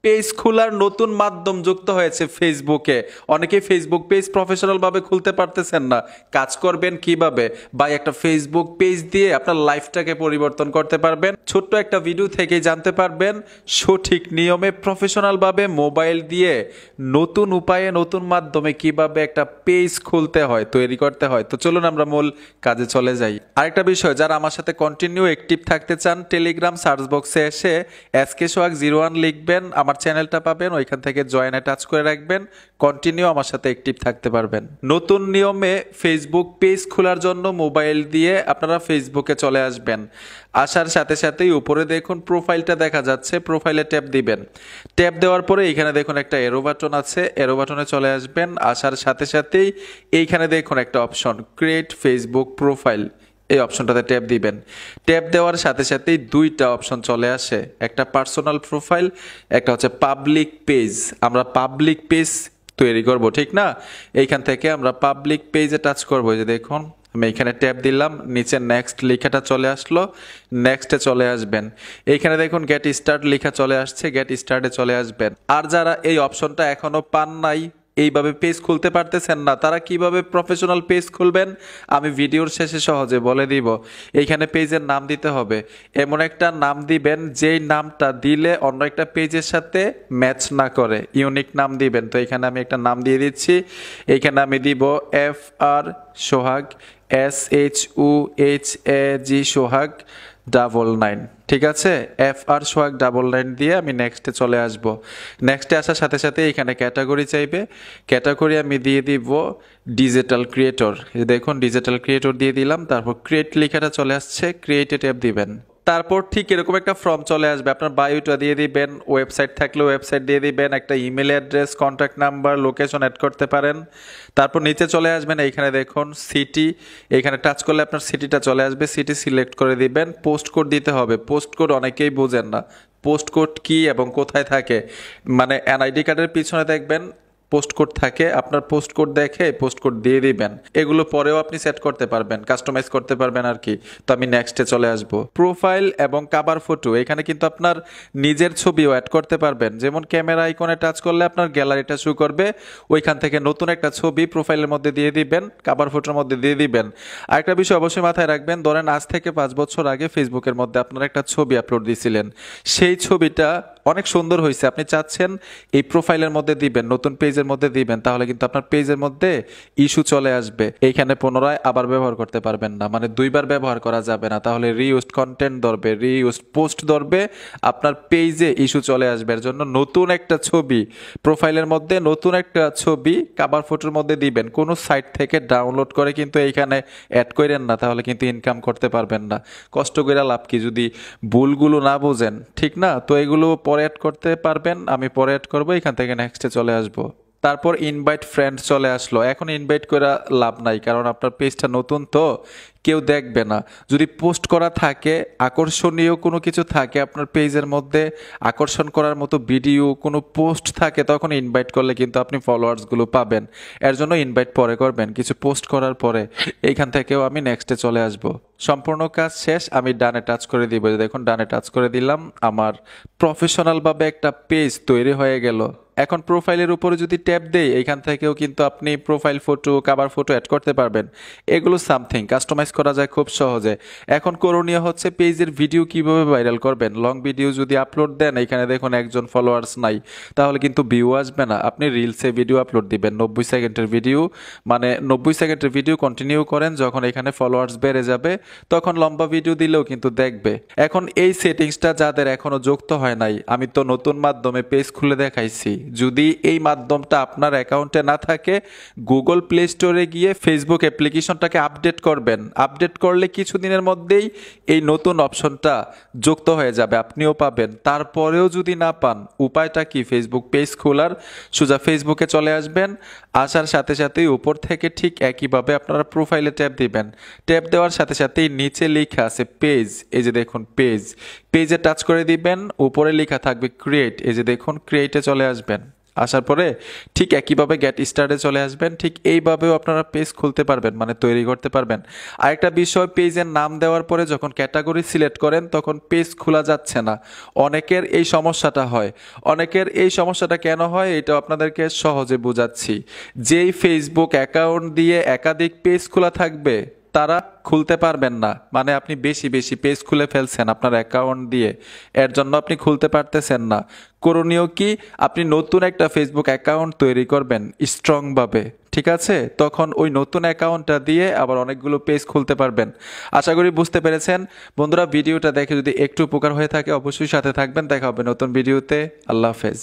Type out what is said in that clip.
Page খোলার নতুন মাধ্যম যুক্ত হয়েছে ফেসবুকে। অনেকে ফেসবুক পেজ প্রফেশনাল ভাবে খুলতে পারতেছেন না, কাজ করবেন কিভাবে? বা একটা ফেসবুক পেজ দিয়ে আপনার লাইফটাকে পরিবর্তন করতে পারবেন। ছোট্ট একটা ভিডিও থেকে জানতে পারবেন সঠিক নিয়মে প্রফেশনাল ভাবে মোবাইল দিয়ে নতুন উপায়ে নতুন মাধ্যমে কিভাবে একটা পেজ খুলতে হয়, তৈরি করতে হয়। তো চলুন আমরা মূল কাজে চলে যাই। আরেকটা বিষয়, যারা আমার সাথে কন্টিনিউ অ্যাক্টিভ থাকতে চান, টেলিগ্রাম সার্চ বক্সে এসে SK-01 লিখবেন, আমার চ্যানেলটা পাবেন, ওইখান থেকে জয়েনে টাচ করে রাখবেন, কন্টিনিউ আমার সাথে অ্যাক্টিভ থাকতে পারবেন। নতুন নিয়মে ফেসবুক পেজ খোলার জন্য মোবাইল দিয়ে আপনারা ফেসবুকে চলে আসবেন। আসার সাথে সাথেই উপরে দেখুন প্রোফাইলটা দেখা যাচ্ছে, প্রোফাইলে ট্যাপ দিবেন। ট্যাপ দেওয়ার পরে এইখানে দেখুন একটা এরো বাটন আছে, এরো বাটনে চলে আসবেন। আসার সাথে সাথেই এইখানে দেখুন একটা অপশন ক্রিয়েট ফেসবুক প্রোফাইল, এই অপশনটাতে ট্যাপ দিবেন। ট্যাপ দেওয়ার সাথে সাথেই দুইটা অপশন চলে আসে, একটা পার্সোনাল প্রোফাইল, একটা হচ্ছে পাবলিক পেজ। আমরা পাবলিক পেজ তৈরি করব, ঠিক না? এইখান থেকে আমরা পাবলিক পেজে টাচ করব। যে দেখুন আমি এখানে ট্যাপ দিলাম, নিচে নেক্সট লেখাটা চলে আসলো, নেক্সটে চলে আসবেন। এইখানে দেখুন গেট স্টার্ট লেখা চলে আসছে, গেট স্টার্টে চলে আসবেন। আর যারা এই অপশনটা এখনো পান নাই, এইভাবে পেজ খুলতে পারতেছেন না, তারা কিভাবে প্রফেশনাল পেজ খুলবেন আমি ভিডিওর শেষে সহজে বলে দিব। এইখানে পেজের নাম দিতে হবে, এমন একটা নাম দিবেন যেই নামটা দিলে অন্য একটা পেজের সাথে ম্যাচ না করে, ইউনিক নাম দিবেন। তো এখানে আমি একটা নাম দিয়ে দিচ্ছি, এইখানে আমি দিব FR সোহাগ, SHUHAG সোহাগ 99, ঠিক আছে? FR সোহাগ 99 দিয়ে আমি নেক্সটে চলে আসব। নেক্সটে আসার সাথে সাথে এখানে ক্যাটাগরি চাইবে, ক্যাটাগরি আমি দিয়ে দিব ডিজিটাল ক্রিয়েটর। দেখুন ডিজিটাল ক্রিয়েটর দিয়ে দিলাম, তারপর ক্রিয়েট লেখাটা চলে আসছে, ক্রিয়েটে ট্যাপ দিবেন। তারপর ঠিক এরকম একটা ফর্ম চলে আসবে, আপনার বায়োটা দিয়ে দিবেন, ওয়েবসাইট থাকলে ওয়েবসাইট দিয়ে দিবেন, একটা email address, contact number, location add করতে পারেন। তারপর নিচে চলে আসবেন, এইখানে দেখুন সিটি, এইখানে টাচ করলে আপনার সিটিটা চলে আসবে, সিটি সিলেক্ট করে দিবেন। পোস্ট কোড দিতে হবে, পোস্ট কোড অনেকেই বোঝেন না, পোস্ট কোড কি এবং কোথায় থাকে। মানে NID কার্ডের পিছনে দেখবেন পোস্ট কোড থাকে, আপনার পোস্ট কোড দেখে পোস্ট কোড দিয়ে দিবেন। এগুলো পরেও আপনি সেট করতে পারবেন, কাস্টমাইজ করতে পারবেন আর কি। তো আমি নেক্সটে চলে আসব। প্রোফাইল এবং কভার ফটো, এখানে কিন্তু আপনার নিজের ছবিও অ্যাড করতে পারবেন। যেমন ক্যামেরা আইকনে টাচ করলে আপনার গ্যালারিটা শো করবে, ওইখান থেকে নতুন একটা ছবি প্রোফাইলের মধ্যে দিয়ে দিবেন, কভার ফটোর মধ্যে দিয়ে দিবেন। আরেকটা বিষয় অবশ্যই মাথায় রাখবেন, ধরেন আজ থেকে 5 বছর আগে ফেসবুকের মধ্যে আপনারা একটা ছবি আপলোড দিয়েছিলেন, সেই ছবিটা অনেক সুন্দর হয়েছে, আপনি চাচ্ছেন এই প্রোফাইলের মধ্যে দিবেন, নতুন পেজের মধ্যে দিবেন, তাহলে কিন্তু আপনার পেজের মধ্যে ইস্যু চলে আসবে। এইখানে পুনরায় আবার ব্যবহার করতে পারবেন না, মানে দুইবার ব্যবহার করা যাবে না, তাহলে রিইউজড কন্টেন্ট ধরবে, রিইউজড পোস্ট ধরবে, আপনার পেজে ইস্যু চলে আসবে। এর জন্য নতুন একটা ছবি প্রোফাইলের মধ্যে, নতুন একটা ছবি কভার ফটোর মধ্যে দিবেন। কোনো সাইট থেকে ডাউনলোড করে কিন্তু এইখানে অ্যাড করেন না, তাহলে কিন্তু ইনকাম করতে পারবেন না। কষ্ট করে লাভ কি যদি ভুলগুলো না বোঝেন, ঠিক না? তো এগুলো পরে অ্যাড করতে পারবেন, আমি পরে অ্যাড করবো। এখান থেকে নেক্সটে চলে আসবো। তারপর ইনভাইট ফ্রেন্ড চলে আসলো। এখন ইনভাইট করা লাভ নাই, কারণ আপনার পেজটা নতুন তো কেউ দেখবে না। যদি পোস্ট করা থাকে, আকর্ষণীয় কোনো কিছু থাকে আপনার পেজের মধ্যে, আকর্ষণ করার মতো ভিডিও কোনো পোস্ট থাকে, তখন ইনভাইট করলে কিন্তু আপনি ফলোয়ার্সগুলো পাবেন। এর জন্য ইনভাইট পরে করবেন, কিছু পোস্ট করার পরে। এইখান থেকেও আমি নেক্সটে চলে আসব। সম্পূর্ণ কাজ শেষ, আমি ডানে টাচ করে দিব। দেখুন ডানে টাচ করে দিলাম, আমার প্রফেশনালভাবে একটা পেজ তৈরি হয়ে গেল। এখন প্রোফাইলের উপরে যদি ট্যাপ দেই, এইখান থেকেও কিন্তু আপনি profile photo, cover photo add করতে পারবেন। এগুলো সামথিং কাস্টমাইজ করা যায় খুব সহজে। এখন করণীয় হচ্ছে পেজের ভিডিও কিভাবে ভাইরাল করবেন। লং ভিডিও যদি আপলোড দেন, এখানে দেখুন একজন ফলোয়ার্স নাই, তাহলে কিন্তু ভিউ আসবে না। আপনি রিলসে ভিডিও আপলোড দিবেন, 90 সেকেন্ডের ভিডিও, মানে 90 সেকেন্ডের ভিডিও কন্টিনিউ করেন, যখন এখানে ফলোয়ার্স বেড়ে যাবে তখন লম্বা ভিডিও দিলেও কিন্তু দেখবে। এখন এই সেটিংসটা যাদের এখনো যুক্ত হয় নাই, আমি তো নতুন মাধ্যমে পেজ খুলে দেখাইছি। যদি এই মাধ্যমটা আপনার অ্যাকাউন্টে না থাকে, গুগল প্লে স্টোরে গিয়ে ফেসবুক অ্যাপ্লিকেশনটাকে আপডেট করবেন। আপডেট করলে কিছুদিনের মধ্যেই এই নতুন অপশনটা যুক্ত হয়ে যাবে, আপনিও পাবেন। তারপরেও যদি না পান, উপায়টা কি? ফেসবুক পেজ খোলার, সোজা ফেসবুকে চলে আসবেন। আসার সাথে সাথেই উপর থেকে ঠিক একইভাবে আপনারা প্রোফাইলে ট্যাপ দিবেন। ট্যাপ দেওয়ার সাথে সাথেই নিচে লেখা আছে পেজ, এই যে দেখুন পেজ, পেজে টাচ করে দিবেন। উপরে লেখা থাকবে ক্রিয়েট, এই যে দেখুন ক্রিয়েটে চলে আসবেন। আসার পরে ঠিক একইভাবে গেট স্টার্টে চলে আসবেন। ঠিক এইভাবেও আপনারা পেজ খুলতে পারবেন, মানে তৈরি করতে পারবেন। আরেকটা বিষয়, পেজের নাম দেওয়ার পরে যখন ক্যাটাগরি সিলেক্ট করেন তখন পেজ খোলা যাচ্ছে না। অনেকের এই সমস্যাটা হয়। অনেকের এই সমস্যাটা কেন হয় এটা আপনাদেরকে সহজে বোঝাচ্ছি। যেই ফেসবুক অ্যাকাউন্ট দিয়ে একাধিক পেজ খোলা থাকবে তারা খুলতে পারবেন না, মানে আপনি বেশি বেশি পেজ খুলে ফেলছেন আপনার অ্যাকাউন্ট দিয়ে, এর জন্য আপনি খুলতে পারতেছেন না। করণীয় কি, আপনি নতুন একটা ফেসবুক অ্যাকাউন্ট তৈরি করবেন স্ট্রংভাবে, ঠিক আছে? তখন ওই নতুন অ্যাকাউন্টটা দিয়ে আবার অনেকগুলো পেজ খুলতে পারবেন। আশা করি বুঝতে পেরেছেন। বন্ধুরা, ভিডিওটা দেখে যদি একটু উপকার হয়ে থাকে অবশ্যই সাথে থাকবেন। দেখা হবে নতুন ভিডিওতে। আল্লাহ হাফেজ।